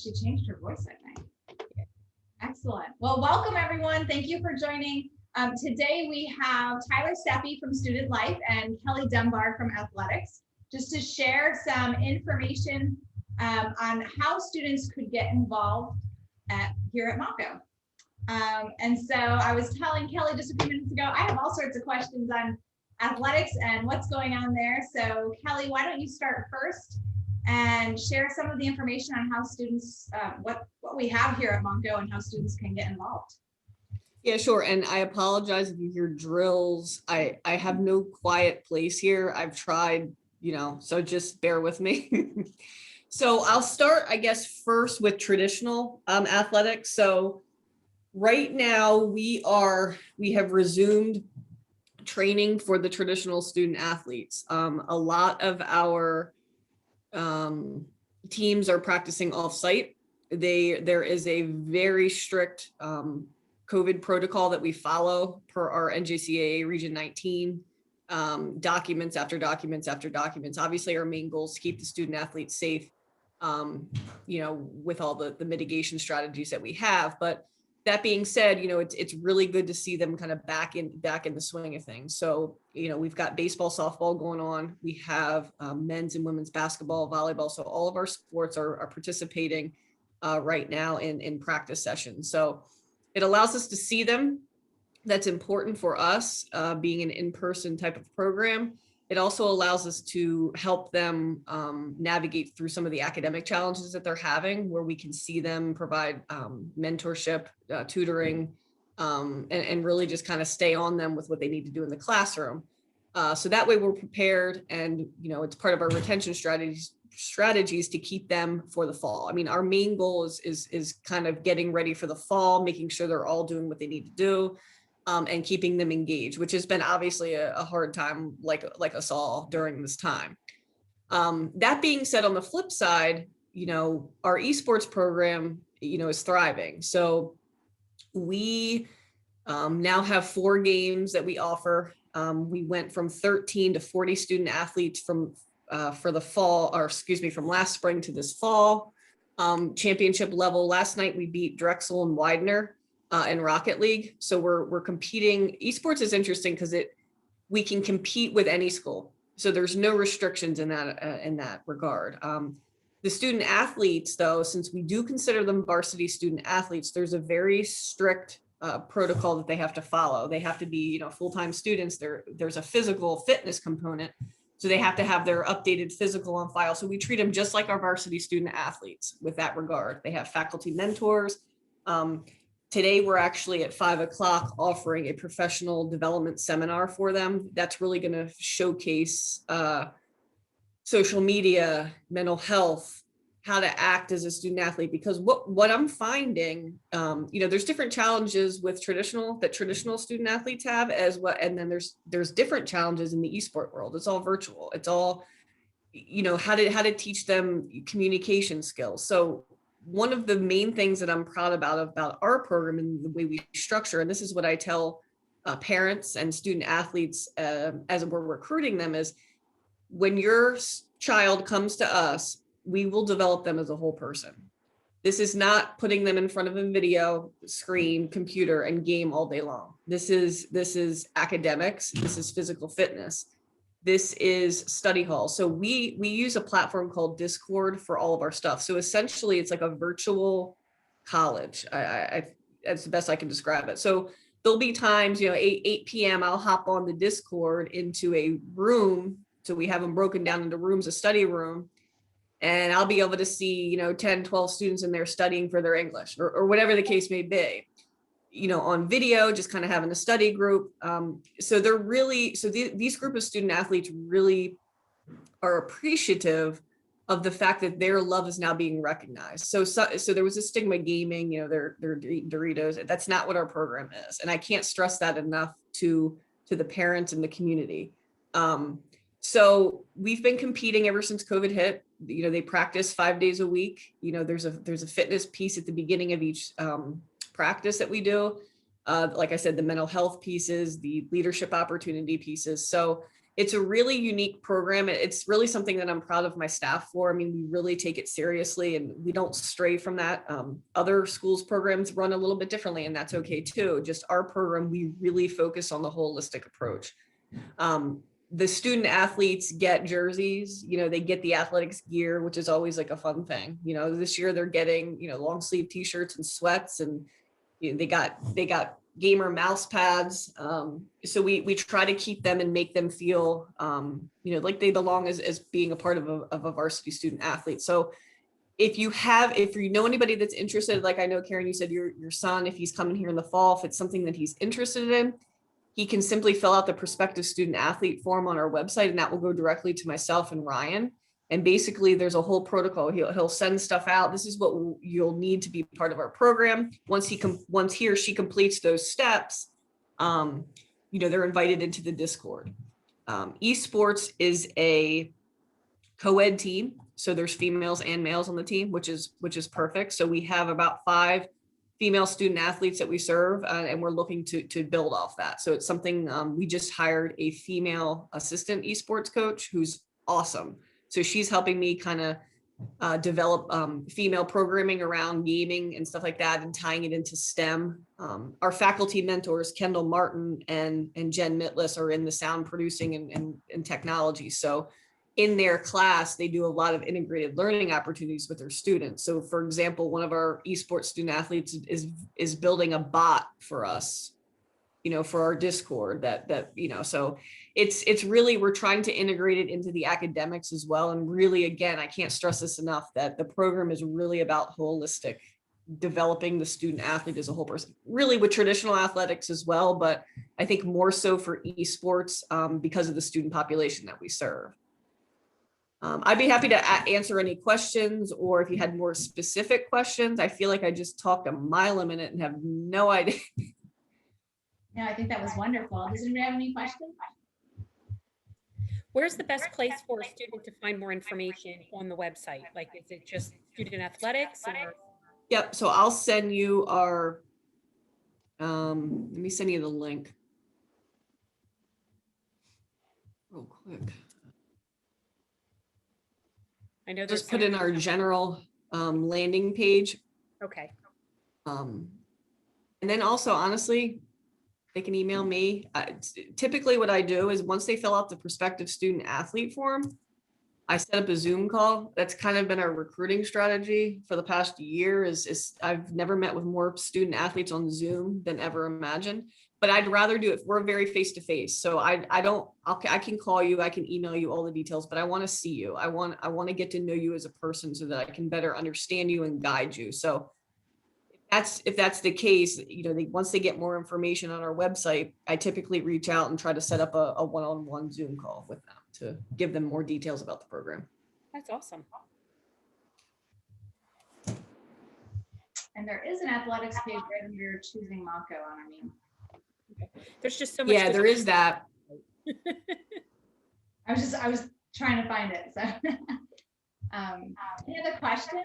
She changed her voice, I think. Excellent. Well, welcome everyone. Thank you for joining. Today we have Tyler Steffi from Student Life and Kelly Dunbar from Athletics, just to share some information on how students could get involved here at Mako. And so I was telling Kelly just a few minutes ago, I have all sorts of questions on athletics and what's going on there. So Kelly, why don't you start first and share some of the information on how students, what we have here at Mako and how students can get involved. Yeah, sure. And I apologize if you hear drills. I have no quiet place here. I've tried, so just bear with me. So I'll start, I guess, first with traditional athletics. So right now we have resumed training for the traditional student athletes. A lot of our teams are practicing off-site. There is a very strict COVID protocol that we follow per our NJCAA Region 19, documents after documents after documents. Obviously, our main goal is to keep the student athletes safe, with all the mitigation strategies that we have. But that being said, it's really good to see them kind of back in the swing of things. So, we've got baseball, softball going on. We have men's and women's basketball, volleyball. So all of our sports are participating right now in practice sessions. So it allows us to see them. That's important for us, being an in-person type of program. It also allows us to help them navigate through some of the academic challenges that they're having, where we can see them provide mentorship, tutoring, and really just kind of stay on them with what they need to do in the classroom. So that way we're prepared, and it's part of our retention strategies to keep them for the fall. I mean, our main goal is kind of getting ready for the fall, making sure they're all doing what they need to do. And keeping them engaged, which has been obviously a hard time, like us all during this time. That being said, on the flip side, our esports program, is thriving. So we now have 4 games that we offer. We went from 13 to 40 student athletes from last spring to this fall. Championship level. Last night we beat Drexel and Widener in Rocket League. So we're competing. Esports is interesting because we can compete with any school. So there's no restrictions in that regard. The student athletes, though, since we do consider them varsity student athletes, there's a very strict protocol that they have to follow. They have to be, full-time students. There's a physical fitness component. So they have to have their updated physical on file. So we treat them just like our varsity student athletes with that regard. They have faculty mentors. Today, we're actually at 5:00 offering a professional development seminar for them. That's really going to showcase social media, mental health, how to act as a student athlete. Because what I'm finding, there's different challenges with traditional student athletes have and then there's different challenges in the esport world. It's all virtual. It's all, how to teach them communication skills. So one of the main things that I'm proud about our program and the way we structure, and this is what I tell parents and student athletes as we're recruiting them, is when your child comes to us, we will develop them as a whole person. This is not putting them in front of a video screen, computer, and game all day long. This is academics. This is physical fitness. This is study hall. So we use a platform called Discord for all of our stuff. So essentially it's like a virtual college. I that's the best I can describe it. So there'll be times, 8 p.m. I'll hop on the Discord into a room. So we have them broken down into rooms, a study room, and I'll be able to see, 10, 12 students in there studying for their English or whatever the case may be. On video, just kind of having a study group. So these group of student athletes really are appreciative of the fact that their love is now being recognized. So there was a stigma gaming, they're Doritos. That's not what our program is. And I can't stress that enough to the parents and the community. So we've been competing ever since COVID hit. They practice 5 days a week. There's a fitness piece at the beginning of each practice that we do. Like I said, the mental health pieces, the leadership opportunity pieces. So it's a really unique program. It's really something that I'm proud of my staff for. I mean, we really take it seriously and we don't stray from that. Other schools programs run a little bit differently, and that's okay too. Just our program, we really focus on the holistic approach. The student athletes get jerseys, they get the athletics gear, which is always like a fun thing. This year they're getting, long sleeve t-shirts and sweats, and they got gamer mouse pads. So we try to keep them and make them feel, like they belong as being a part of a varsity student athlete. So if you know anybody that's interested, like I know Karen, you said your son, if he's coming here in the fall, if it's something that he's interested in, he can simply fill out the prospective student athlete form on our website, and that will go directly to myself and Ryan. And basically there's a whole protocol. He'll send stuff out. This is what you'll need to be part of our program. Once he or she completes those steps, they're invited into the Discord. Esports is a co-ed team. So there's females and males on the team, which is perfect. So we have about 5 female student athletes that we serve, and we're looking to build off that. So it's something, we just hired a female assistant esports coach who's awesome. So she's helping me kind of develop female programming around gaming and stuff like that, and tying it into STEM. Our faculty mentors, Kendall Martin and Jen Mitlis, are in the sound producing and technology. So in their class, they do a lot of integrated learning opportunities with their students. So for example, one of our esports student athletes is building a bot for us, for our Discord so it's really, we're trying to integrate it into the academics as well. And really, again, I can't stress this enough, that the program is really about holistic, developing the student athlete as a whole person, really with traditional athletics as well, but I think more so for esports because of the student population that we serve. I'd be happy to answer any questions, or if you had more specific questions. I feel like I just talked a mile a minute and have no idea. No, I think that was wonderful. Does anybody have any questions? Where's the best place for a student to find more information on the website? Like, is it just student athletics or? Yep. So I'll send you our, let me send you the link real quick. I know just put in our general landing page. Okay. And then also, honestly, they can email me. Typically what I do is once they fill out the prospective student athlete form, I set up a Zoom call. That's kind of been our recruiting strategy for the past year is I've never met with more student athletes on Zoom than ever imagined, but I'd rather do it. We're very face-to-face. So I can call you, I can email you all the details, but I want to see you. I want to get to know you as a person so that I can better understand you and guide you. So if that's the case, once they get more information on our website, I typically reach out and try to set up a one-on-one Zoom call with them to give them more details about the program. That's awesome. And there is an athletics page right under choosing Mako on There's just so much. Yeah, there is that. I was trying to find it. So any other questions?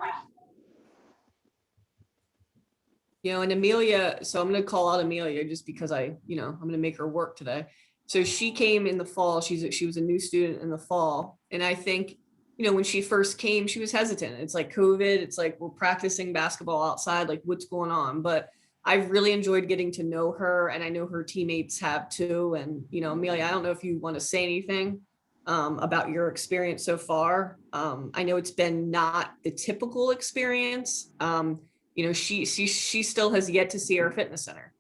And Amelia, so I'm going to call out Amelia just because I'm going to make her work today. So she came in the fall. She was a new student in the fall. And I think, when she first came, she was hesitant. It's like COVID. It's like, we're practicing basketball outside, like what's going on? But I've really enjoyed getting to know her, and I know her teammates have too. And, Amelia, I don't know if you want to say anything about your experience so far. I know it's been not the typical experience. She still has yet to see our fitness center.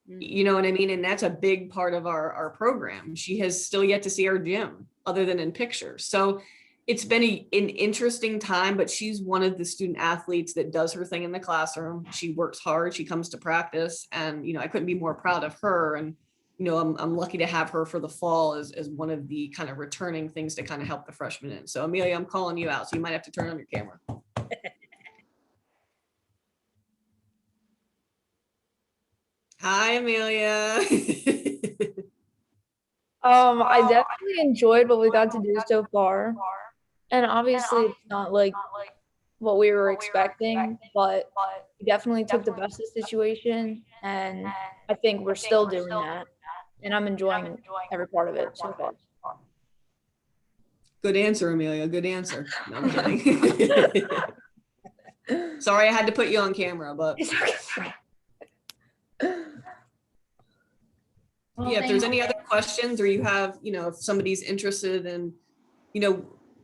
You know what I mean? And that's a big part of our program. She has still yet to see our gym other than in pictures. So it's been an interesting time, but she's one of the student athletes that does her thing in the classroom. She works hard. She comes to practice, and, I couldn't be more proud of her. And, I'm lucky to have her for the fall as one of the kind of returning things to kind of help the freshmen in. So Amelia, I'm calling you out. So you might have to turn on your camera. Hi, Amelia. I definitely enjoyed what we got to do so far. And obviously it's not like what we were expecting, but we definitely took the best of the situation, and I think we're still doing that. And I'm enjoying every part of it so far. Good answer, Amelia. Good answer. No, I'm kidding. Sorry, I had to put you on camera, but It's okay. Well, yeah, if there's thank any you. other questions or you have, if somebody's interested in,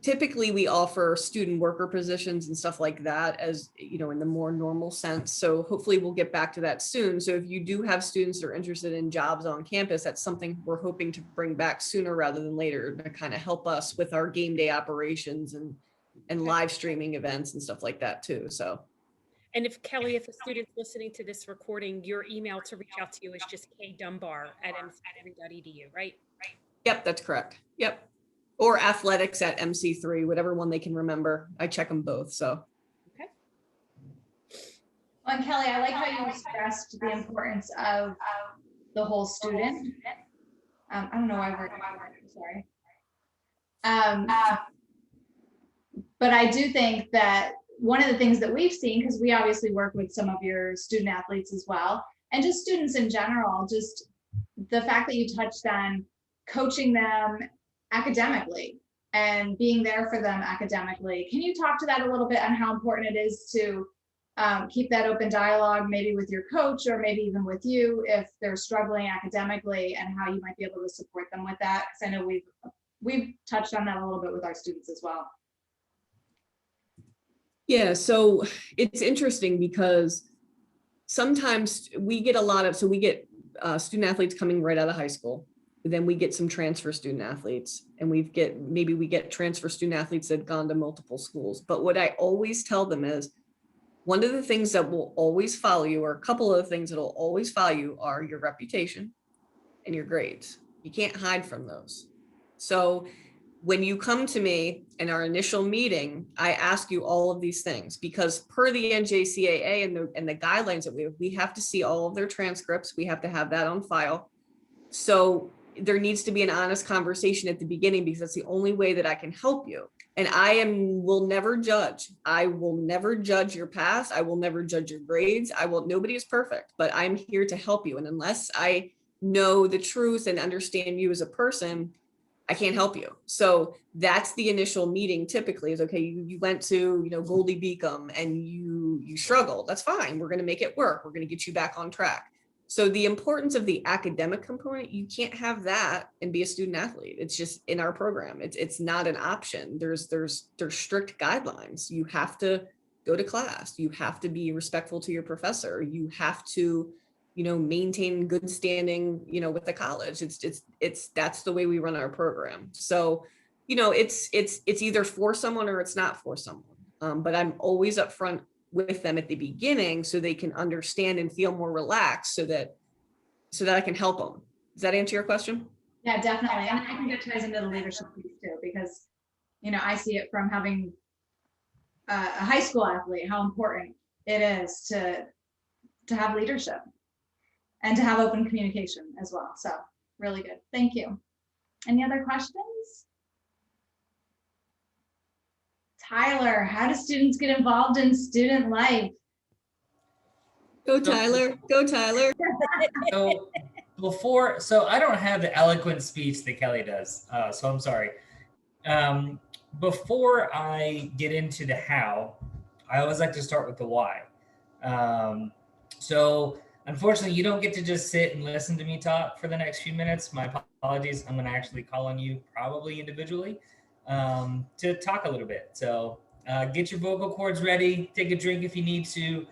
typically we offer student worker positions and stuff like that as, in the more normal sense. So hopefully we'll get back to that soon. So if you do have students that are interested in jobs on campus, that's something we're hoping to bring back sooner rather than later to kind of help us with our game day operations and live streaming events and stuff like that too. So. And if Kelly, if a student's listening to this recording, your email to reach out to you is just kdunbar@mc3.edu, right? Yep, that's correct. Yep. Or athletics at MC3, whatever one they can remember. I check them both. So. Okay. Well, and Kelly, I like how you stressed the importance of the whole student. I don't know why we're sorry. But I do think that one of the things that we've seen, because we obviously work with some of your student athletes as well, and just students in general, just the fact that you touched on coaching them academically and being there for them academically. Can you talk to that a little bit on how important it is to keep that open dialogue, maybe with your coach or maybe even with you if they're struggling academically, and how you might be able to support them with that? Because I know we've touched on that a little bit with our students as well. Yeah, so it's interesting because sometimes we get student athletes coming right out of high school. Then we get some transfer student athletes, and we get transfer student athletes that have gone to multiple schools. But what I always tell them is one of the things that will always follow you, or a couple of the things that will always follow you, are your reputation and your grades. You can't hide from those. So when you come to me in our initial meeting, I ask you all of these things because per the NJCAA and the guidelines that we have to see all of their transcripts. We have to have that on file. So there needs to be an honest conversation at the beginning because that's the only way that I can help you. And will never judge. I will never judge your past. I will never judge your grades. Nobody is perfect, but I'm here to help you. And unless I know the truth and understand you as a person, I can't help you. So that's the initial meeting typically is, okay, you went to, Goldie Beacom and you struggled. That's fine. We're going to make it work. We're going to get you back on track. So the importance of the academic component, you can't have that and be a student athlete. It's just in our program. It's not an option. There's strict guidelines. You have to go to class. You have to be respectful to your professor. You have to maintain good standing, with the college. That's the way we run our program. So, it's either for someone or it's not for someone. But I'm always upfront with them at the beginning so they can understand and feel more relaxed so that I can help them. Does that answer your question? Yeah, definitely. And I think that ties into the leadership piece too, because, I see it from having a high school athlete, how important it is to have leadership and to have open communication as well. So really good. Thank you. Any other questions? Tyler, how do students get involved in student life? Go Tyler, go Tyler. So I don't have the eloquent speech that Kelly does, so I'm sorry. Before I get into the how, I always like to start with the why. So unfortunately, you don't get to just sit and listen to me talk for the next few minutes. My apologies. I'm going to actually call on you probably individually to talk a little bit. So get your vocal cords ready. Take a drink if you need to.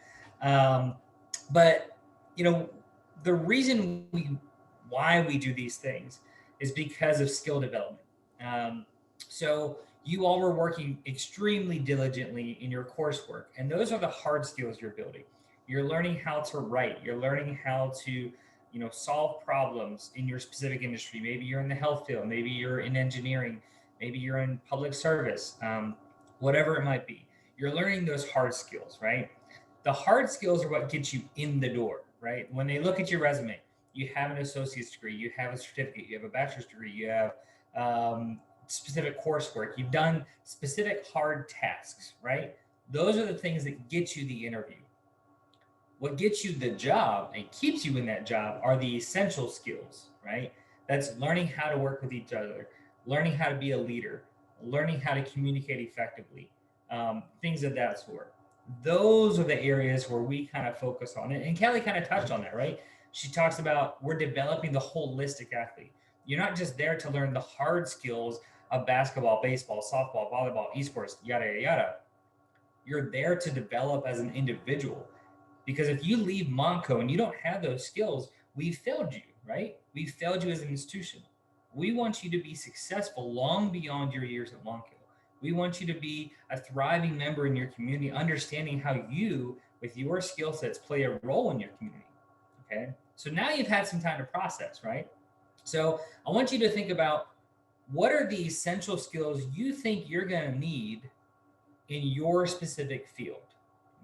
But, the reason why we do these things is because of skill development. So you all were working extremely diligently in your coursework, and those are the hard skills you're building. You're learning how to write. You're learning how to, solve problems in your specific industry. Maybe you're in the health field. Maybe you're in engineering. Maybe you're in public service. Whatever it might be. You're learning those hard skills, right? The hard skills are what get you in the door, right? When they look at your resume, you have an associate's degree, you have a certificate, you have a bachelor's degree, you have specific coursework, you've done specific hard tasks, right? Those are the things that get you the interview. What gets you the job and keeps you in that job are the essential skills, right? That's learning how to work with each other, learning how to be a leader, learning how to communicate effectively, things of that sort. Those are the areas where we kind of focus on it. And Kelly kind of touched on that, right? She talks about we're developing the holistic athlete. You're not just there to learn the hard skills of basketball, baseball, softball, volleyball, esports, yada, yada, yada. You're there to develop as an individual. Because if you leave Monco and you don't have those skills, we failed you, right? We failed you as an institution. We want you to be successful long beyond your years at Monco. We want you to be a thriving member in your community, understanding how you, with your skill sets, play a role in your community. Okay. So now you've had some time to process, right? So I want you to think about what are the essential skills you think you're going to need in your specific field.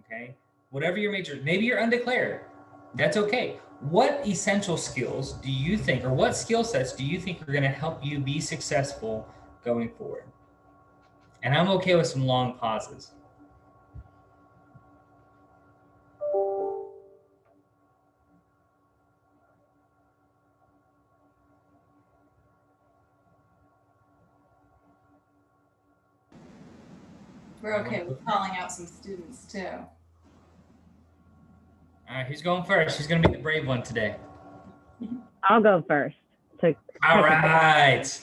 Okay. Whatever your major, maybe you're undeclared. That's okay. What essential skills do you think, or what skill sets do you think are going to help you be successful going forward? And I'm okay with some long pauses. We're okay with calling out some students too. All right, who's going first? Who's going to be the brave one today? I'll go first. So All right.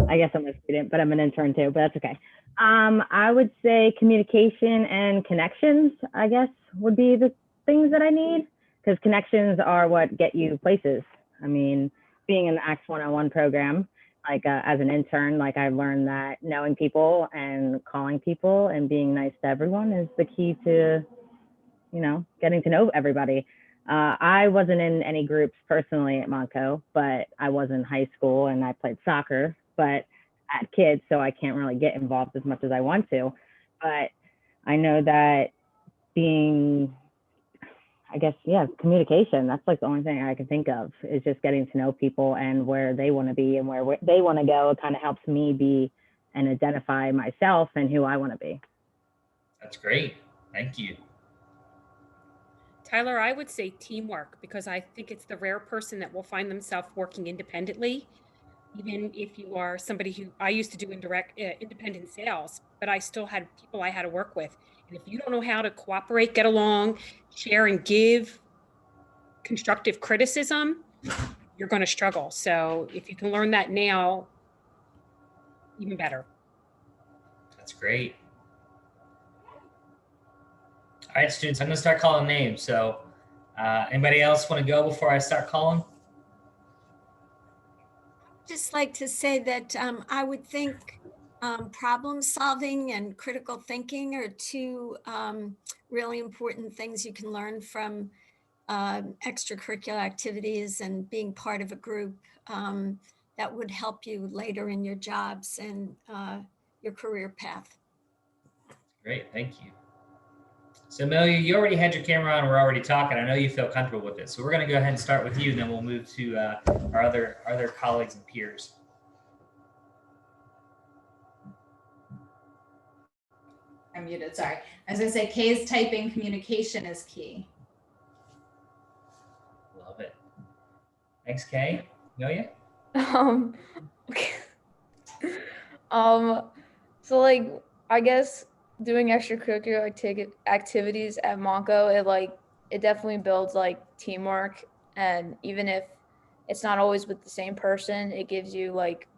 I guess I'm a student, but I'm an intern too, but that's okay. I would say communication and connections, I guess, would be the things that I need, because connections are what get you places. I mean, being in the Acts 101 program, like as an intern, like I learned that knowing people and calling people and being nice to everyone is the key to, you know, getting to know everybody. I wasn't in any groups personally at Monco, but I was in high school and I played soccer, but I had kids, so I can't really get involved as much as I want to. But I know that being, I guess, yeah, communication, that's like the only thing I can think of, is just getting to know people and where they want to be and where they want to go. It kind of helps me be and identify myself and who I want to be. That's great. Thank you. Tyler, I would say teamwork, because I think it's the rare person that will find themselves working independently, even if you are somebody who, I used to do independent sales, but I still had people I had to work with. And if you don't know how to cooperate, get along, share and give constructive criticism, you're going to struggle. So if you can learn that now, even better. That's great. All right, students, I'm going to start calling names. So anybody else want to go before I start calling? Just like to say that I would think problem solving and critical thinking are two really important things you can learn from extracurricular activities and being part of a group that would help you later in your jobs and your career path. Great, thank you. So Amelia, you already had your camera on. We're already talking. I know you feel comfortable with it. So we're going to go ahead and start with you, and then we'll move to our other colleagues and peers. I'm muted, sorry. I was gonna say Kay's typing communication is key. Love it. Thanks, Kay. Amelia? Okay. So like, I guess doing extracurricular activities at Monco, it definitely builds like teamwork, and even if it's not always with the same person, it gives you like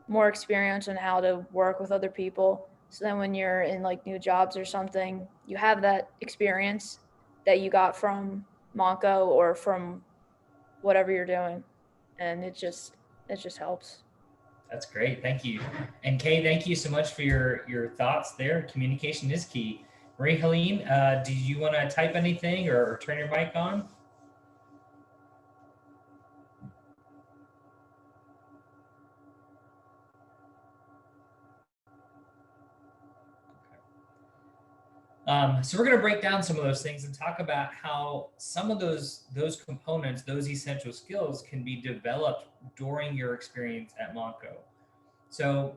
more experience on how to work with other people. So then when you're in like new jobs or something, you have that experience that you got from Monco or from whatever you're doing, and it just helps. That's great. Thank you. And Kay, thank you so much for your thoughts there. Communication is key. Marie Helene, do you want to type anything or turn your mic on? So we're going to break down some of those things and talk about how some of those components, those essential skills, can be developed during your experience at Monco. So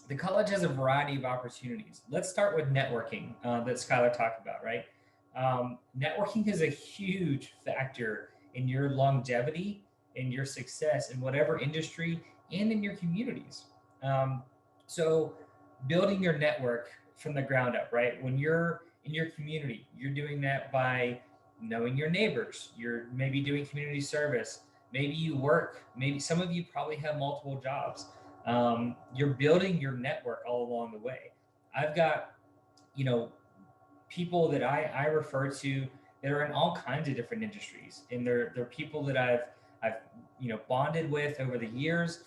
the college has a variety of opportunities. Let's start with networking that Skylar talked about, right? Networking is a huge factor in your longevity, in your success in whatever industry and in your communities. So building your network from the ground up, right? When you're in your community, you're doing that by knowing your neighbors. You're maybe doing community service. Maybe you work. Maybe some of you probably have multiple jobs. You're building your network all along the way. I've got, you know, people that I refer to that are in all kinds of different industries, and they're people that I've bonded with over the years.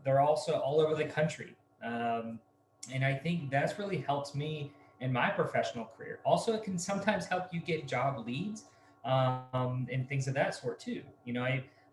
They're also all over the country, and I think that's really helped me in my professional career. Also, it can sometimes help you get job leads and things of that sort too.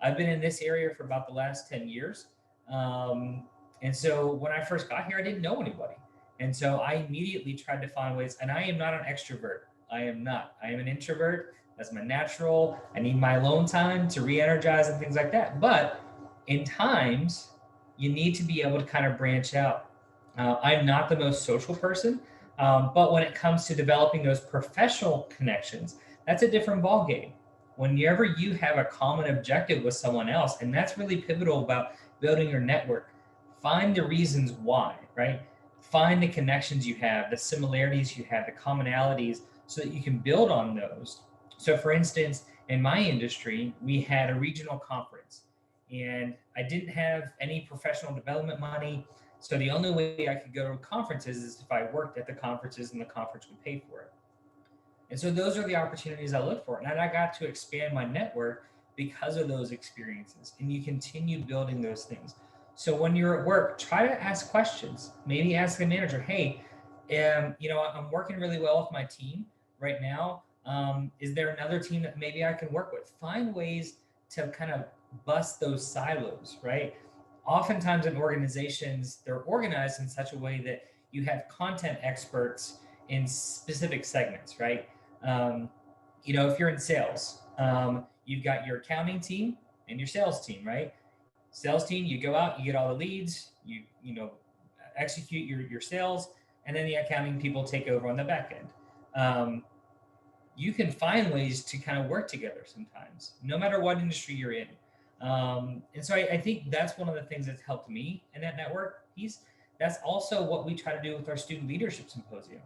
I've been in this area for about the last 10 years, and so when I first got here, I didn't know anybody. And so I immediately tried to find ways, and I am not an extrovert. I am not. I am an introvert. That's my natural. I need my alone time to re-energize and things like that. But in times, you need to be able to kind of branch out. I'm not the most social person, but when it comes to developing those professional connections, that's a different ballgame. Whenever you have a common objective with someone else, and that's really pivotal about building your network, find the reasons why, right? Find the connections you have, the similarities you have, the commonalities, so that you can build on those. So for instance, in my industry, we had a regional conference, and I didn't have any professional development money. So the only way I could go to conferences is if I worked at the conferences and the conference would pay for it. And so those are the opportunities I look for. And I got to expand my network because of those experiences. And you continue building those things. So when you're at work, try to ask questions. Maybe ask the manager, hey, I'm working really well with my team right now. Is there another team that maybe I can work with? Find ways to kind of bust those silos, right? Oftentimes in organizations, they're organized in such a way that you have content experts in specific segments, right? If you're in sales, you've got your accounting team and your sales team, right? Sales team, you go out, you get all the leads, you execute your sales, and then the accounting people take over on the back end. You can find ways to kind of work together sometimes, no matter what industry you're in. And so I think that's one of the things that's helped me in that network piece. That's also what we try to do with our student leadership symposium.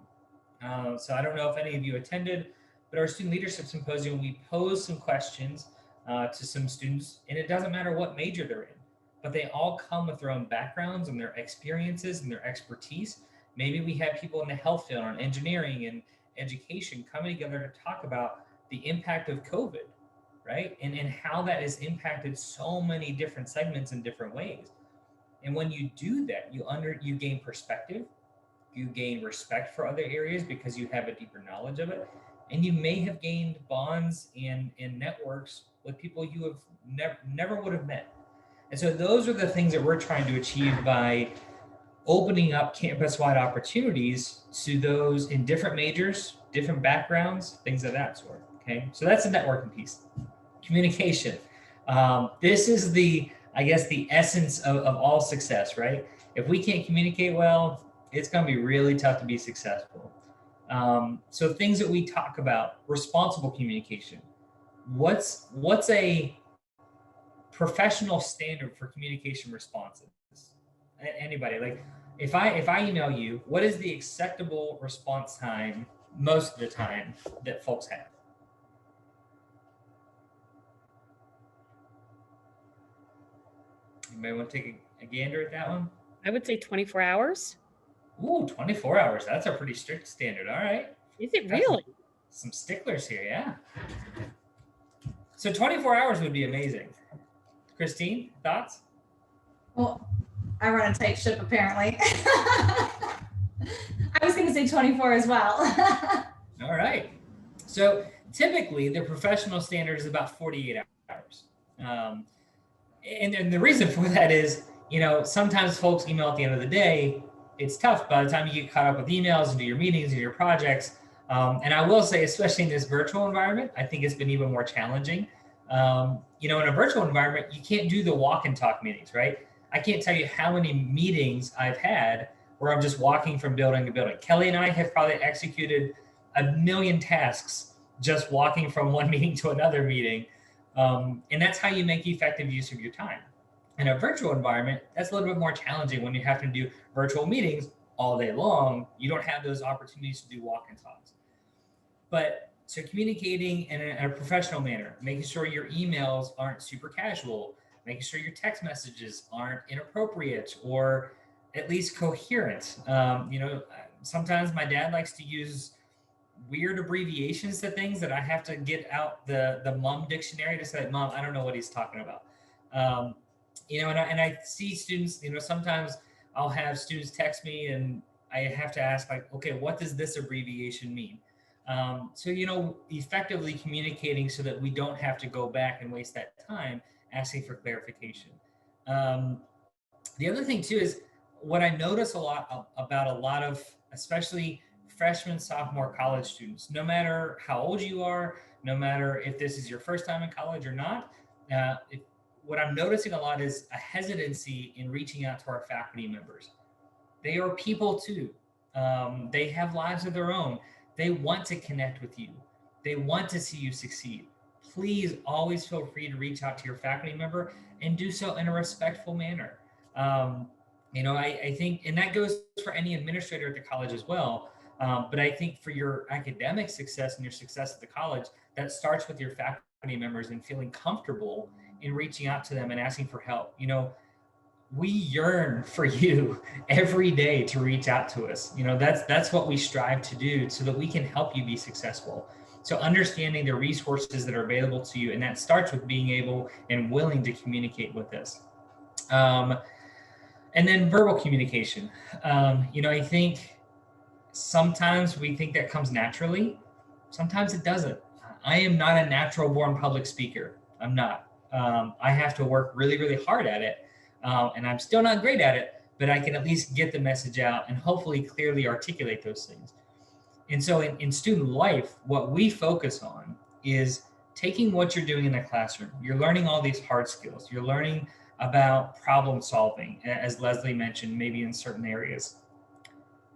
So I don't know if any of you attended, but our student leadership symposium, we pose some questions to some students, and it doesn't matter what major they're in, but they all come with their own backgrounds and their experiences and their expertise. Maybe we have people in the health field, on engineering and education, coming together to talk about the impact of COVID, right? And how that has impacted so many different segments in different ways. And when you do that, you gain perspective, you gain respect for other areas because you have a deeper knowledge of it. And you may have gained bonds and networks with people you have never would have met. And so those are the things that we're trying to achieve by opening up campus-wide opportunities to those in different majors, different backgrounds, things of that sort. Okay, so that's the networking piece. Communication. This is the essence of all success, right? If we can't communicate well, it's going to be really tough to be successful. So things that we talk about: responsible communication. What's a professional standard for communication responses? Anybody? Like, if I email you, what is the acceptable response time most of the time that folks have? Anybody want to take a gander at that one? I would say 24 hours. Ooh, 24 hours. That's a pretty strict standard. All right. Is it really? Some sticklers here, yeah. So 24 hours would be amazing. Christine, thoughts? Well, I run a tight ship, apparently. I was going to say 24 as well. All right. So typically, the professional standard is about 48 hours. And the reason for that is, sometimes folks email at the end of the day. It's tough by the time you get caught up with emails and do your meetings and your projects. And I will say, especially in this virtual environment, I think it's been even more challenging. In a virtual environment, you can't do the walk and talk meetings, right? I can't tell you how many meetings I've had where I'm just walking from building to building. Kelly and I have probably executed 1 million tasks just walking from one meeting to another meeting. And that's how you make effective use of your time. In a virtual environment, that's a little bit more challenging when you have to do virtual meetings all day long. You don't have those opportunities to do walk and talks. But so communicating in a professional manner, making sure your emails aren't super casual, making sure your text messages aren't inappropriate or at least coherent. Sometimes my dad likes to use weird abbreviations to things that I have to get out the mom dictionary to say, Mom, I don't know what he's talking about. And I see students, sometimes I'll have students text me and I have to ask like, okay, what does this abbreviation mean? Effectively communicating so that we don't have to go back and waste that time asking for clarification. The other thing too is what I notice a lot about a lot of, especially freshman, sophomore college students, no matter how old you are, no matter if this is your first time in college or not, what I'm noticing a lot is a hesitancy in reaching out to our faculty members. They are people too. They have lives of their own. They want to connect with you. They want to see you succeed. Please always feel free to reach out to your faculty member and do so in a respectful manner. I think, and that goes for any administrator at the college as well. But I think for your academic success and your success at the college, that starts with your faculty members and feeling comfortable in reaching out to them and asking for help. We yearn for you every day to reach out to us. That's what we strive to do so that we can help you be successful. So understanding the resources that are available to you, and that starts with being able and willing to communicate with us. And then verbal communication. I think sometimes we think that comes naturally. Sometimes it doesn't. I am not a natural born public speaker. I'm not. I have to work really, really hard at it. And I'm still not great at it, but I can at least get the message out and hopefully clearly articulate those things. And so in student life, what we focus on is taking what you're doing in the classroom. You're learning all these hard skills. You're learning about problem solving, as Leslie mentioned, maybe in certain areas.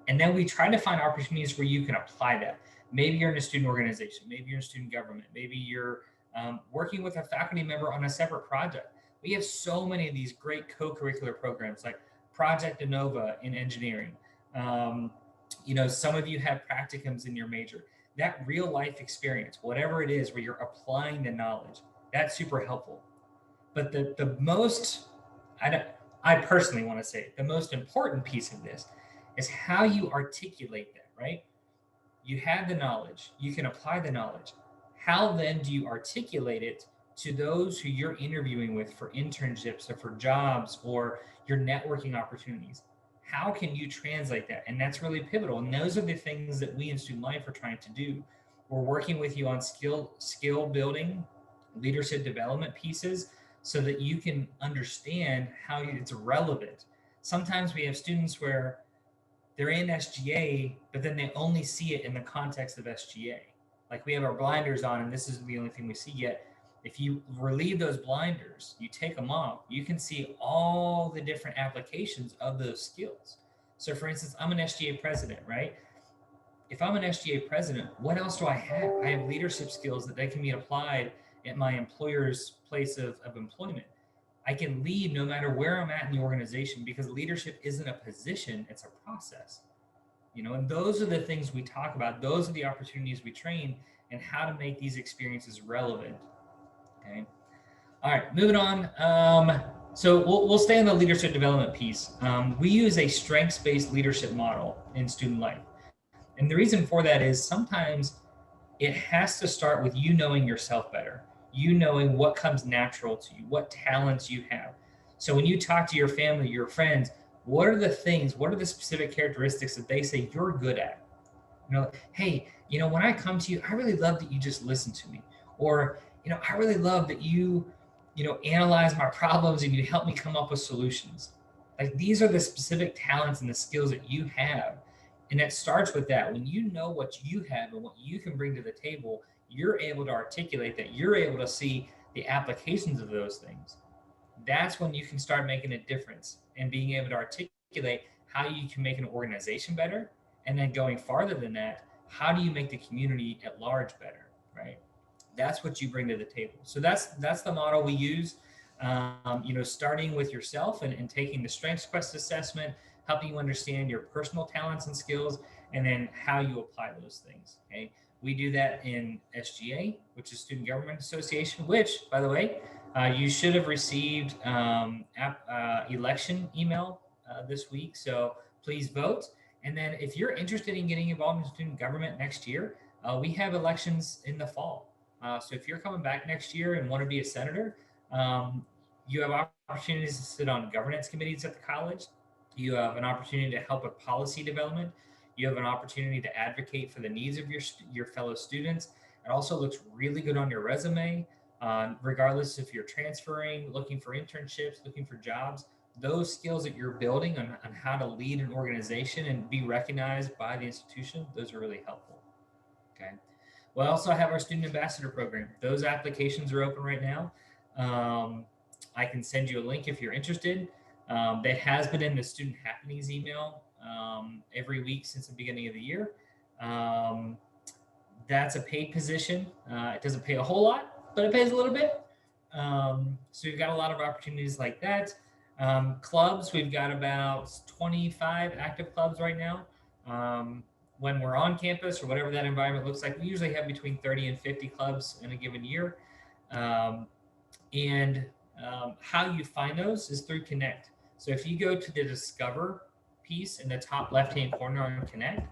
And then we try to find opportunities where you can apply that. Maybe you're in a student organization. Maybe you're in student government. Maybe you're working with a faculty member on a separate project. We have so many of these great co-curricular programs like Project Innova in engineering. Some of you have practicums in your major. That real life experience, whatever it is where you're applying the knowledge, that's super helpful. But the most, I personally want to say, the most important piece of this is how you articulate that, right? You have the knowledge, you can apply the knowledge. How then do you articulate it to those who you're interviewing with for internships or for jobs or your networking opportunities? How can you translate that? And that's really pivotal. And those are the things that we in student life are trying to do. We're working with you on skill building, leadership development pieces so that you can understand how it's relevant. Sometimes we have students where they're in SGA, but then they only see it in the context of SGA. Like we have our blinders on and this isn't the only thing we see yet. If you relieve those blinders, you take them off, you can see all the different applications of those skills. So for instance, I'm an SGA president, right? If I'm an SGA president, what else do I have? I have leadership skills that can be applied at my employer's place of employment. I can lead no matter where I'm at in the organization because leadership isn't a position, it's a process. And those are the things we talk about. Those are the opportunities we train and how to make these experiences relevant. Okay. All right, moving on. So we'll stay on the leadership development piece. We use a strengths-based leadership model in student life. And the reason for that is sometimes it has to start with you knowing yourself better, you knowing what comes natural to you, what talents you have. So when you talk to your family, your friends, what are the specific characteristics that they say you're good at? Hey, when I come to you, I really love that you just listen to me. Or, I really love that you analyze my problems and you help me come up with solutions. Like these are the specific talents and the skills that you have. And it starts with that. When you know what you have and what you can bring to the table, you're able to articulate that. You're able to see the applications of those things. That's when you can start making a difference and being able to articulate how you can make an organization better. And then going farther than that, how do you make the community at large better, right? That's what you bring to the table. So that's the model we use. Starting with yourself and taking the Strengths Quest assessment, helping you understand your personal talents and skills, and then how you apply those things. Okay. We do that in SGA, which is Student Government Association, which, by the way, you should have received election email this week. So please vote. And then if you're interested in getting involved in student government next year, we have elections in the fall. So if you're coming back next year and want to be a senator, you have opportunities to sit on governance committees at the college. You have an opportunity to help with policy development. You have an opportunity to advocate for the needs of your fellow students. It also looks really good on your resume, regardless if you're transferring, looking for internships, looking for jobs. Those skills that you're building on how to lead an organization and be recognized by the institution, those are really helpful. Okay. We also have our student ambassador program. Those applications are open right now. I can send you a link if you're interested. That has been in the student happenings email every week since the beginning of the year. That's a paid position. It doesn't pay a whole lot, but it pays a little bit. So we've got a lot of opportunities like that. Clubs, we've got about 25 active clubs right now. When we're on campus or whatever that environment looks like, we usually have between 30 and 50 clubs in a given year. How you find those is through Connect. So if you go to the Discover piece in the top left-hand corner on Connect,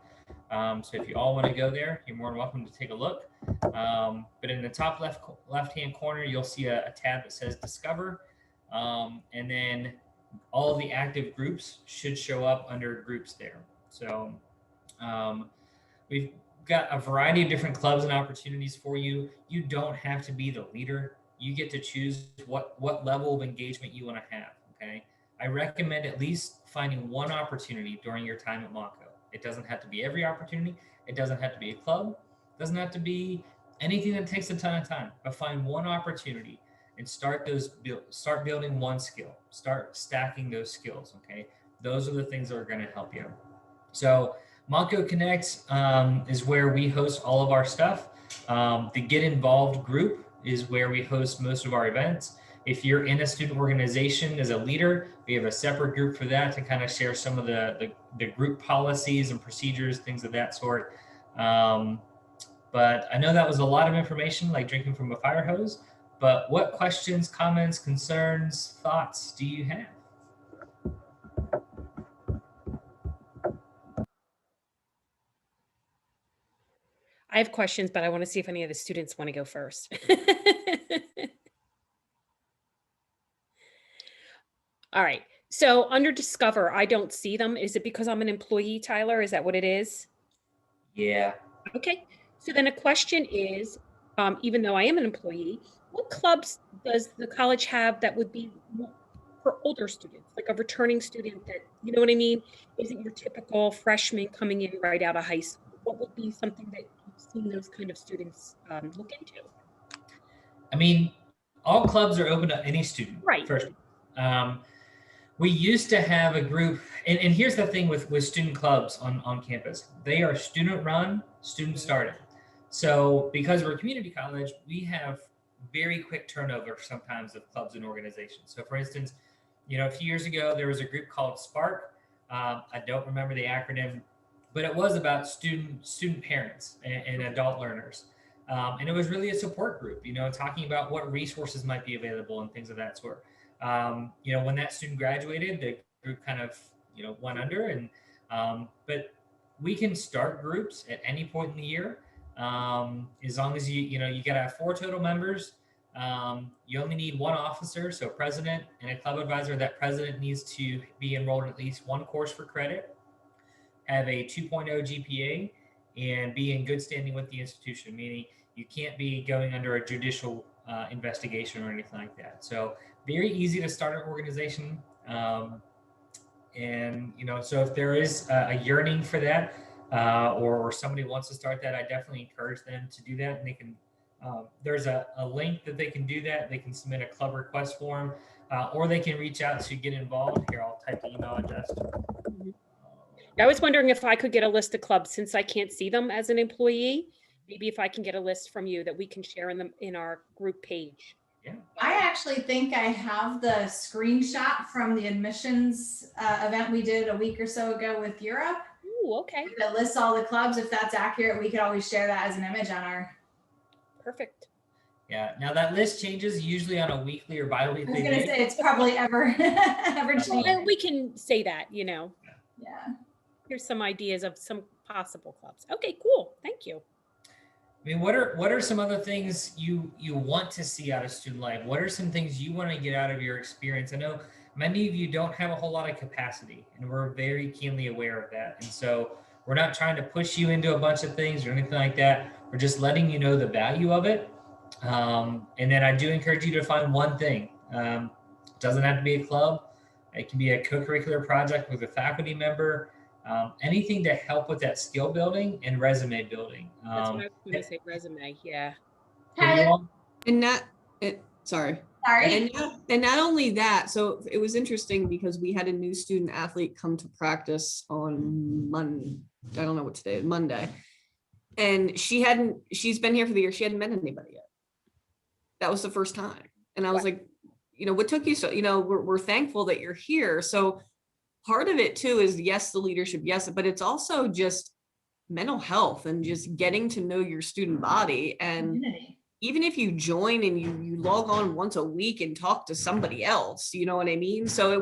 so if you all want to go there, you're more than welcome to take a look. But in the top left-hand corner, you'll see a tab that says Discover. And then all of the active groups should show up under groups there. So we've got a variety of different clubs and opportunities for you. You don't have to be the leader. You get to choose what level of engagement you want to have. Okay. I recommend at least finding one opportunity during your time at Monco. It doesn't have to be every opportunity. It doesn't have to be a club. It doesn't have to be anything that takes a ton of time, but find one opportunity and start building one skill, start stacking those skills. Okay. Those are the things that are going to help you. So Monco Connect is where we host all of our stuff. The Get Involved group is where we host most of our events. If you're in a student organization as a leader, we have a separate group for that to kind of share some of the group policies and procedures, things of that sort. But I know that was a lot of information, like drinking from a fire hose. But what questions, comments, concerns, thoughts do you have? I have questions, but I want to see if any of the students want to go first. All right. So under Discover, I don't see them. Is it because I'm an employee, Tyler? Is that what it is? Yeah. Okay. So then a question is, even though I am an employee, what clubs does the college have that would be for older students, like a returning student that, you know what I mean? Isn't your typical freshman coming in right out of high school? What would be something that you've seen those kind of students look into? I mean, all clubs are open to any student. Right. First, we used to have a group, and here's the thing with student clubs on campus. They are student run, student started. So because we're a community college, we have very quick turnover sometimes of clubs and organizations. So for instance, a few years ago, there was a group called Spark. I don't remember the acronym, but it was about student parents and adult learners. And it was really a support group, talking about what resources might be available and things of that sort. When that student graduated, the group kind of, went under. And but we can start groups at any point in the year, as long as you got to have 4 total members. You only need 1 officer, so president and a club advisor. That president needs to be enrolled in at least 1 course for credit, have a 2.0 GPA, and be in good standing with the institution, meaning you can't be going under a judicial investigation or anything like that. So very easy to start an organization. So if there is a yearning for that, or somebody wants to start that, I definitely encourage them to do that. And they can, there's a link that they can do that. They can submit a club request form, or they can reach out to get involved. Here, I'll type the email address. I was wondering if I could get a list of clubs since I can't see them as an employee. Maybe if I can get a list from you that we can share in our group page. I actually think I have the screenshot from the admissions event we did a week or so ago with Europe Ooh, okay, that lists all the clubs. If that's accurate, we could always share that as an image on our. perfect. Yeah. Now that list changes usually on a weekly or I was bi-weekly gonna basis. say it's probably ever Well, changing. we can say that, Yeah. here's some ideas of some possible clubs. Okay, cool. Thank you. I mean, what are some other things you want to see out of student life? What are some things you want to get out of your experience? I know many of you don't have a whole lot of capacity, and we're very keenly aware of that. And so we're not trying to push you into a bunch of things or anything like that. We're just letting you know the value of it. And then I do encourage you to find one thing. It doesn't have to be a club. It can be a co-curricular project with a faculty member. Anything to help with that skill building and resume building. That's what I was going to say. Resume. Yeah. For you all, And sorry. Sorry. And not only that, so it was interesting because we had a new student athlete come to practice on Monday. I don't know what today is, Monday. And she's been here for the year. She hadn't met anybody yet. That was the first time. And I was like, what took you so, we're thankful that you're here. So part of it too is yes, the leadership, yes, but it's also just mental health and just getting to know your student body. And Community. even if you join and you log on once a week and talk to somebody else, you know what I mean? So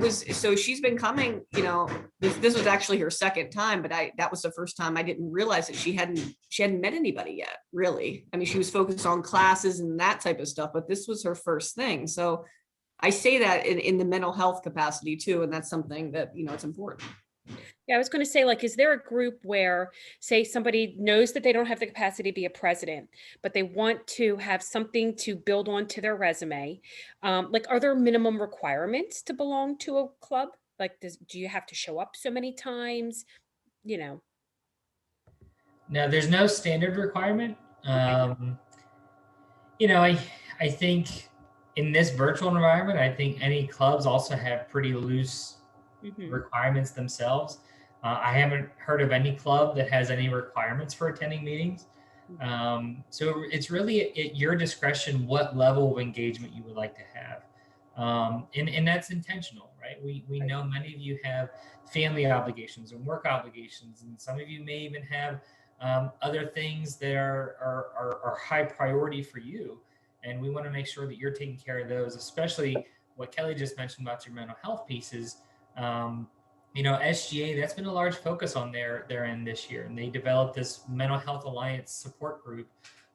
she's been coming, this was actually her second time, but that was the first time I didn't realize that she hadn't met anybody yet, really. I mean, she was focused on classes and that type of stuff, but this was her first thing. So I say that in the mental health capacity too. And that's something that, it's important. Yeah, I was going to say, is there a group where, say, somebody knows that they don't have the capacity to be a president, but they want to have something to build onto their resume? Are there minimum requirements to belong to a club? Do you have to show up so many times? now there's no standard requirement. I think in this virtual environment, I think any clubs also have pretty loose requirements themselves. I haven't heard of any club that has any requirements for attending meetings. So it's really at your discretion what level of engagement you would like to have. And that's intentional, right? We know many of you have family obligations and work obligations, and some of you may even have other things that are high priority for you. And we want to make sure that you're taking care of those, especially what Kelly just mentioned about your mental health pieces. SGA, that's been a large focus on their end this year, and they developed this mental health alliance support group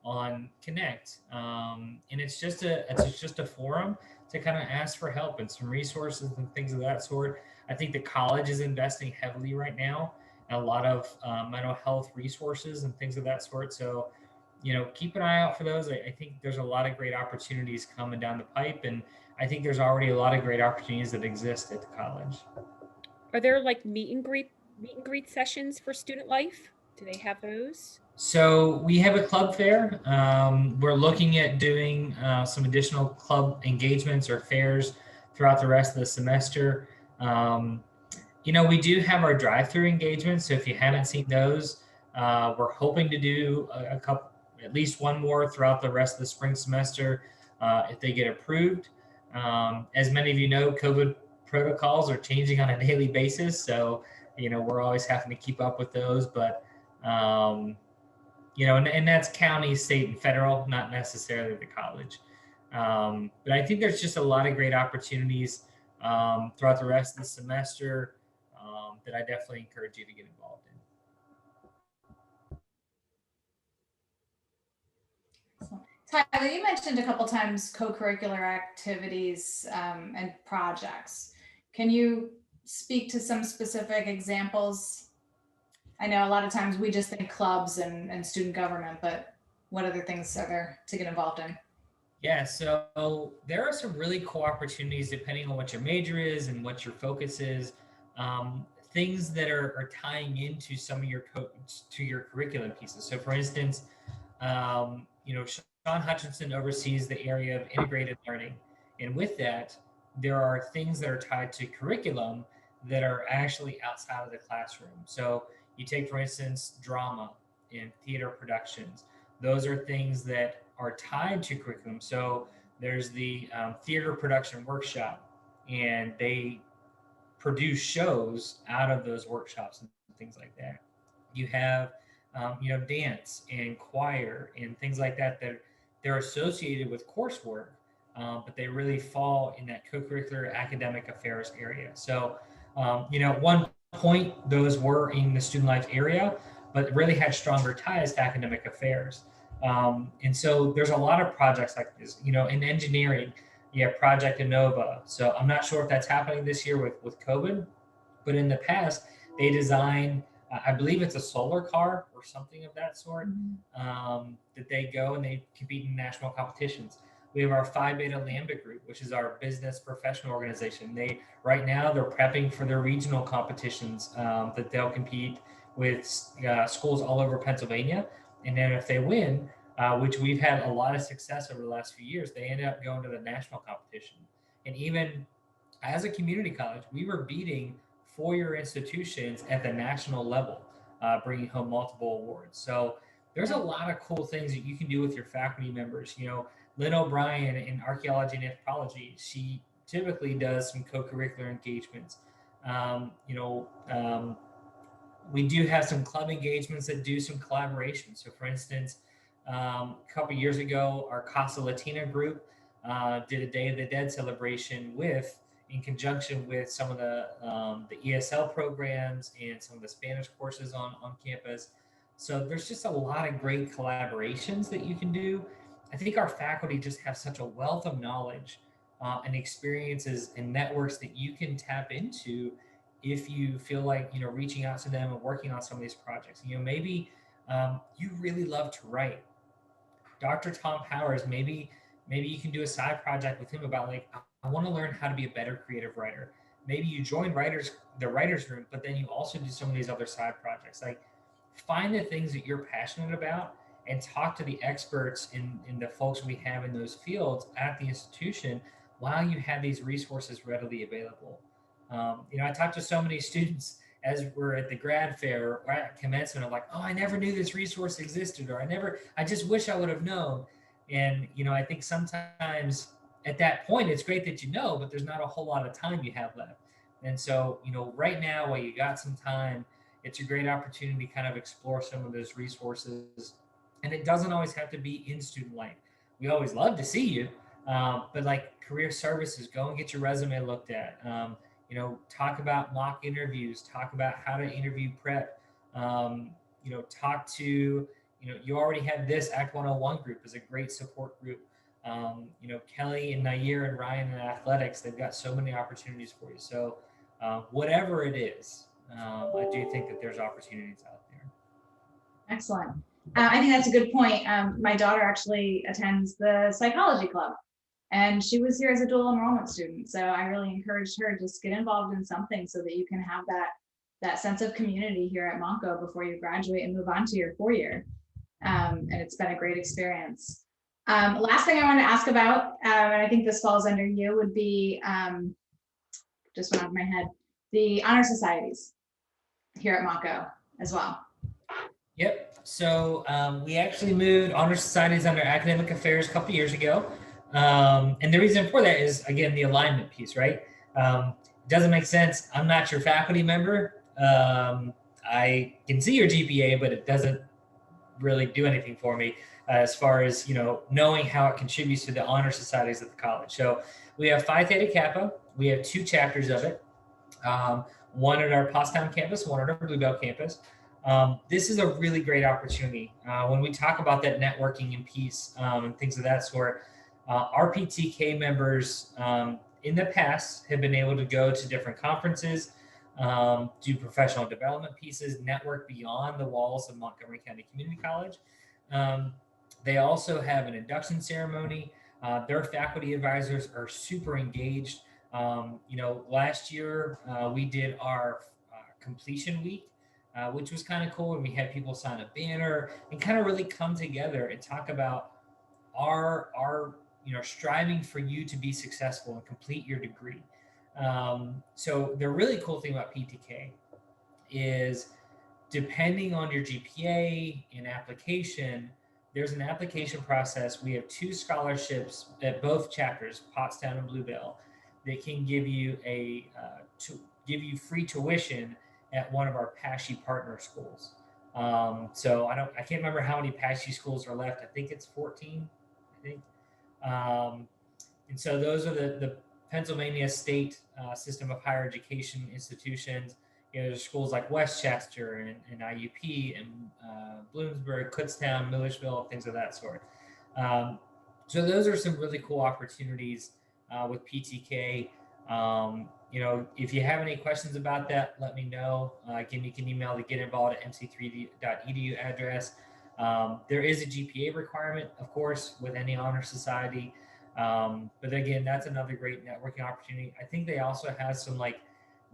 on Connect, and it's just a forum to kind of ask for help and some resources and things of that sort. I think the college is investing heavily right now in a lot of mental health resources and things of that sort. So, keep an eye out for those. I think there's a lot of great opportunities coming down the pipe, and I think there's already a lot of great opportunities that exist at the college. Are there meet and greet sessions for student life? Do they have those? So we have a club fair. We're looking at doing some additional club engagements or fairs throughout the rest of the semester. We do have our drive-through engagements. So if you haven't seen those, we're hoping to do at least one more throughout the rest of the spring semester if they get approved. As many of you know, COVID protocols are changing on a daily basis. So, we're always having to keep up with those, but, and that's county, state, and federal, not necessarily the college. But I think there's just a lot of great opportunities throughout the rest of the semester that I definitely encourage you to get involved in. Tyler, you mentioned a couple times co-curricular activities and projects. Can you speak to some specific examples? I know a lot of times we just think clubs and student government, but what other things are there to get involved in? Yeah, so there are some really cool opportunities depending on what your major is and what your focus is. Things that are tying into some of your curriculum pieces. So for instance, Sean Hutchinson oversees the area of integrated learning. And with that, there are things that are tied to curriculum that are actually outside of the classroom. So you take, for instance, drama and theater productions. Those are things that are tied to curriculum. So There's the theater production workshop, and they produce shows out of those workshops and things like that. You have, dance and choir and things like that that they're associated with coursework, but they really fall in that co-curricular academic affairs area. So, at one point, those were in the student life area, but really had stronger ties to academic affairs. And so there's a lot of projects like this, in engineering, you have Project Innova. So I'm not sure if that's happening this year with COVID, but in the past, they designed, I believe it's a solar car or something of that sort, that they go and they compete in national competitions. We have our Phi Beta Lambda group, which is our business professional organization. Right now they're prepping for their regional competitions that they'll compete with schools all over Pennsylvania. And then if they win, which we've had a lot of success over the last few years, they end up going to the national competition. And even as a community college, we were beating four-year institutions at the national level, bringing home multiple awards. So there's a lot of cool things that you can do with your faculty members. Lynn O'Brien in archaeology and anthropology, she typically does some co-curricular engagements. We do have some club engagements that do some collaboration. So for instance, a couple years ago, our Casa Latina group did a Day of the Dead celebration in conjunction with some of the ESL programs and some of the Spanish courses on campus. So there's just a lot of great collaborations that you can do. I think our faculty just have such a wealth of knowledge and experiences and networks that you can tap into if you feel like, reaching out to them and working on some of these projects. Maybe you really love to write. Dr. Tom Powers, maybe you can do a side project with him about like, I want to learn how to be a better creative writer. Maybe you join the writer's room, but then you also do some of these other side projects. Like, find the things that you're passionate about and talk to the experts in the folks we have in those fields at the institution while you have these resources readily available. I talked to so many students as we're at the grad fair or at commencement of like, oh, I never knew this resource existed, or I just wish I would have known. And, I think sometimes at that point, it's great that but there's not a whole lot of time you have left. And so, right now, while you got some time, it's a great opportunity to kind of explore some of those resources. And it doesn't always have to be in student life. We always love to see you, but like career services, go and get your resume looked at. Talk about mock interviews, talk about how to interview prep, talk to, you already have this Act 101 group is a great support group. Kelly and Nair and Ryan in athletics, they've got so many opportunities for you. So whatever it is, I do think that there's opportunities out there. Excellent. I think that's a good point. My daughter actually attends the psychology club, and she was here as a dual enrollment student. So I really encouraged her to just get involved in something so that you can have that sense of community here at Monco before you graduate and move on to your 4-year. And it's been a great experience. Last thing I want to ask about, and I think this falls under you, would be, just went off my head, the honor societies here at Monco as well. Yep. So we actually moved honor societies under academic affairs a couple years ago. And the reason for that is, again, the alignment piece, right? It doesn't make sense. I'm not your faculty member. I can see your GPA, but it doesn't really do anything for me as far as, knowing how it contributes to the honor societies at the college. So we have Phi Theta Kappa. We have 2 chapters of it. One at our Pottstown campus, one at our Bluebell campus. This is a really great opportunity. When we talk about that networking and peace and things of that sort, our PTK members in the past have been able to go to different conferences, do professional development pieces, network beyond the walls of Montgomery County Community College. They also have an induction ceremony. Their faculty advisors are super engaged. Last year we did our completion week, which was kind of cool. And we had people sign a banner and kind of really come together and talk about our striving for you to be successful and complete your degree. So the really cool thing about PTK is, depending on your GPA and application, there's an application process. We have 2 scholarships at both chapters, Pottstown and Bluebell, that can give you give you free tuition at one of our PASHE partner schools. So I can't remember how many PASHE schools are left. I think it's 14. I think. And so those are the Pennsylvania state system of higher education institutions. There's schools like Westchester and IUP and Bloomsburg, Kutztown, Milledgeville, things of that sort. So those are some really cool opportunities with PTK. If you have any questions about that, let me know. Again, you can email the getinvolved@mc3.edu address. There is a GPA requirement, of course, with any honor society. But again, that's another great networking opportunity. I think they also have some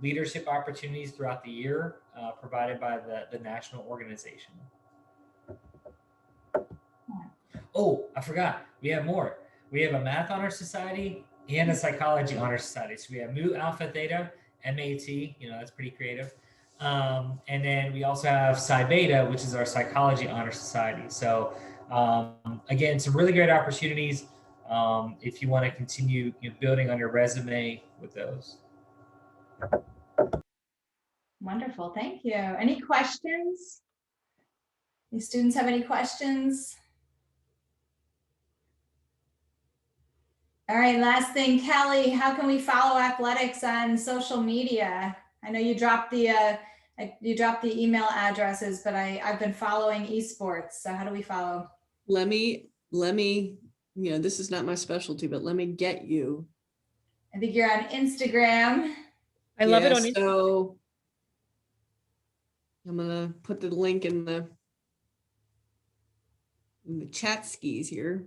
leadership opportunities throughout the year provided by the national organization. Oh, I forgot. We have more. We have a math honor society and a psychology honor society. So we have Mu Alpha Theta, MAT, that's pretty creative. And then we also have Psi Beta, which is our psychology honor society. So again, some really great opportunities if you want to continue building on your resume with those. Wonderful, thank you. Any questions? Any students have any questions? All right, last thing, Kelly, how can we follow athletics on social media? I know you dropped the email addresses, but I've been following esports. So how do we follow? Let me, this is not my specialty, but let me get you. I think you're on Instagram. I love it on Instagram. So I'm gonna put the link in the chat skis here.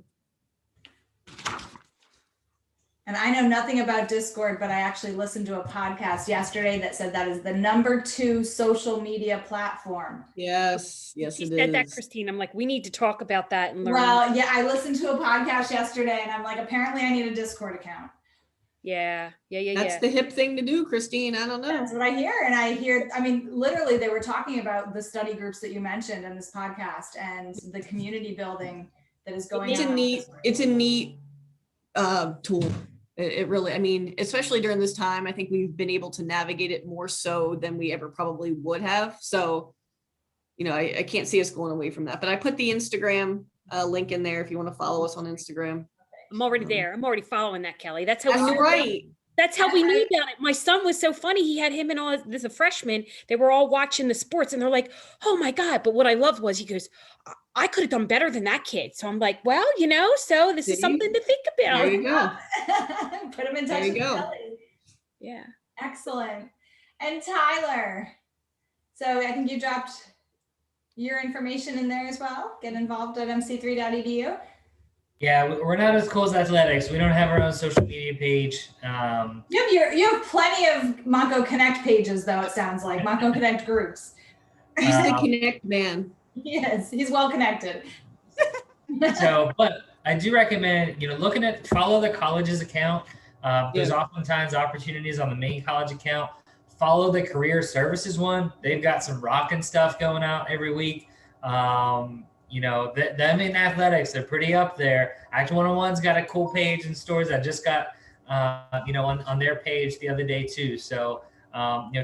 And I know nothing about Discord, but I actually listened to a podcast yesterday that said that is the #2 social media platform. Yes, She it said that, is. Christine. I'm like, we need to talk about that and learn. Well, yeah, I listened to a podcast yesterday and I'm like, apparently I need a Discord account. Yeah. That's the hip thing to do, Christine. I don't know. That's what I hear. And literally they were talking about the study groups that you mentioned in this podcast and the community building that is going on. It's a neat tool. It really, especially during this time, I think we've been able to navigate it more so than we ever probably would have. So, I can't see us going away from that, but I put the Instagram link in there if you want to follow us on Instagram. I'm already there. I'm already following that, Kelly. That's how we knew right. That's how we knew about it. My son was so funny. He had him and all this a freshman. They were all watching the sports and they're like, oh my God. But what I loved was he goes, I could have done better than that kid. So I'm like, well, so this is something to think about. There you go. Put him in touch with Kelly. Yeah. Excellent. And Tyler. So I think you dropped your information in there as well. Get involved at mc3.edu. Yeah, we're not as cool as athletics. We don't have our own social media page. You have plenty of Monco Connect pages, though, it sounds like. Monco Connect groups. He's the Connect man. Yes, he's well connected. But I do recommend, follow the college's account. There's oftentimes opportunities on the main college account. Follow the career services one. They've got some rocking stuff going out every week. Them in athletics, they're pretty up there. Act 101's got a cool page and stories. I just got, on their page the other day too. So,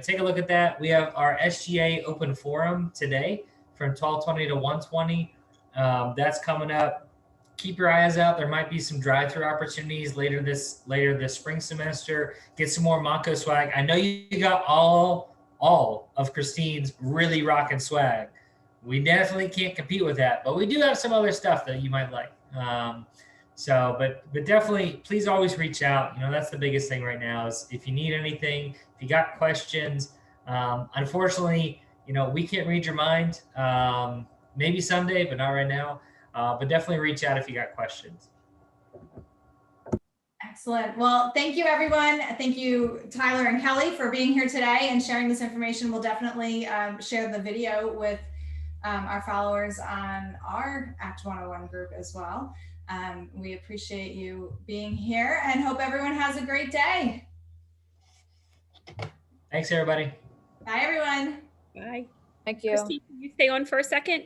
take a look at that. We have our SGA open forum today from 12:20 to 1:20. That's coming up. Keep your eyes out. There might be some drive-through opportunities later this spring semester. Get some more Monco swag. I know you got all of Christine's really rocking swag. We definitely can't compete with that, but we do have some other stuff that you might like. But definitely, please always reach out. That's the biggest thing right now is if you need anything, if you got questions. Unfortunately, we can't read your mind. Maybe someday, but not right now. But definitely reach out if you got questions. Excellent. Well, thank you, everyone. Thank you, Tyler and Kelly, for being here today and sharing this information. We'll definitely share the video with our followers on our Act 101 group as well. We appreciate you being here and hope everyone has a great day. Thanks, everybody. Bye, everyone. Bye. Thank you. Christine, can you stay on for a second?